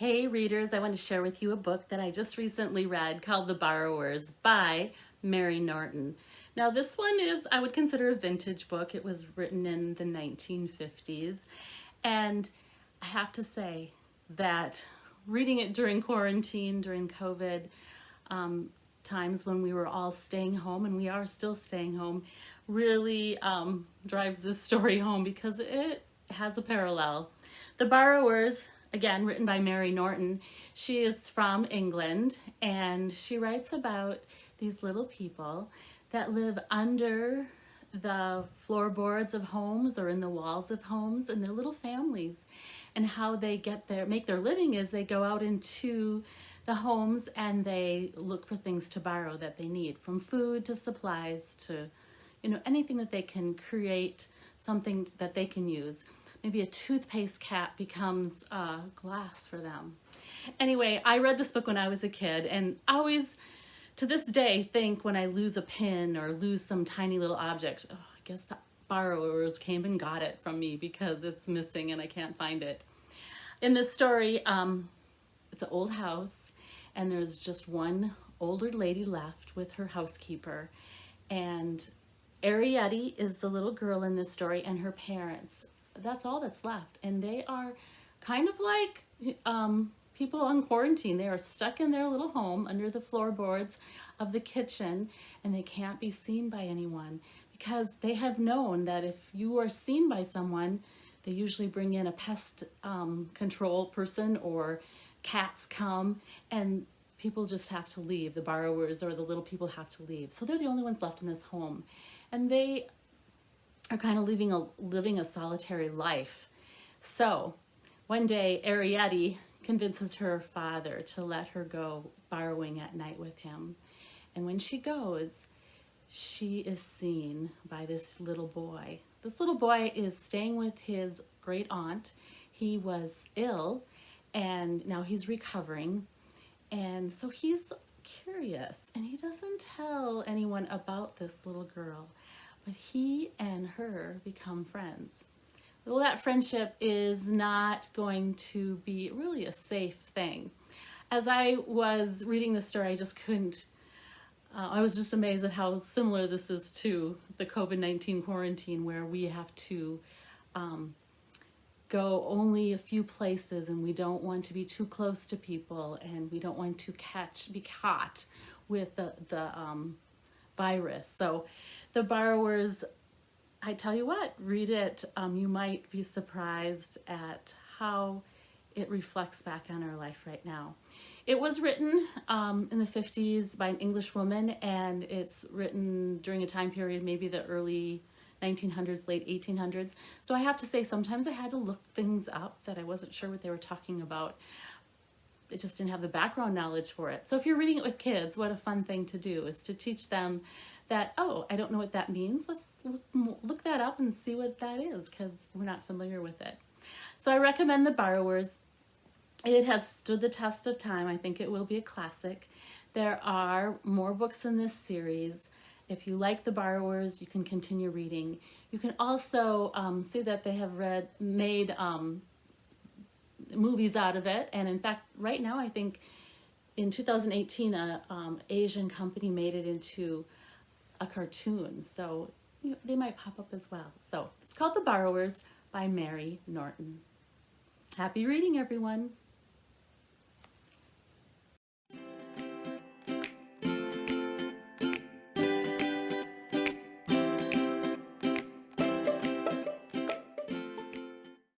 Hey readers, I want to share with you a book that I just recently read called The Borrowers by Mary Norton. Now this one is, I would consider a vintage book. It was written in the 1950s. And I have to say that reading it during quarantine, during COVID, times when we were all staying home, and we are still staying home, really drives this story home because it has a parallel. The Borrowers, again, written by Mary Norton, she is from England, and she writes about these little people that live under the floorboards of homes or in the walls of homes, and their little families, and how they make their living is they go out into the homes and they look for things to borrow that they need, from food to supplies to anything that they can create something that they can use. Maybe a toothpaste cap becomes glass for them. Anyway, I read this book when I was a kid, and I always, to this day, think when I lose a pin or lose some tiny little object, oh, I guess the borrowers came and got it from me because it's missing and I can't find it. In this story, it's an old house, and there's just one older lady left with her housekeeper. And Arietti is the little girl in this story, and her parents. That's all that's left. And they are kind of like people on quarantine. They are stuck in their little home under the floorboards of the kitchen, and they can't be seen by anyone because they have known that if you are seen by someone, they usually bring in a pest control person, or cats come, and people just have to leave. The borrowers or the little people have to leave. So they're the only ones left in this home. And they are kind of living a solitary life. So one day, Arietti convinces her father to let her go borrowing at night with him. And when she goes, she is seen by this little boy. This little boy is staying with his great aunt. He was ill, and now he's recovering. And so he's curious, and he doesn't tell anyone about this little girl, but he and her become friends. Well, that friendship is not going to be really a safe thing. As I was reading the story, I just couldn't, I was just amazed at how similar this is to the COVID-19 quarantine, where we have to go only a few places, and we don't want to be too close to people, and we don't want to be caught with the virus. So The Borrowers, I tell you what, read it. You might be surprised at how it reflects back on our life right now. It was written in the 50s by an English woman, and it's written during a time period, maybe the early 1900s, late 1800s. So I have to say, sometimes I had to look things up that I wasn't sure what they were talking about. It just didn't have the background knowledge for it. So if you're reading it with kids, what a fun thing to do is to teach them that, oh, I don't know what that means. Let's look that up and see what that is, because we're not familiar with it. So I recommend The Borrowers. It has stood the test of time. I think it will be a classic. There are more books in this series. If you like The Borrowers, you can continue reading. You can also see that they have made movies out of it. And in fact, right now, I think in 2018, an Asian company made it into a cartoon. So they might pop up as well. So it's called The Borrowers by Mary Norton. Happy reading, everyone.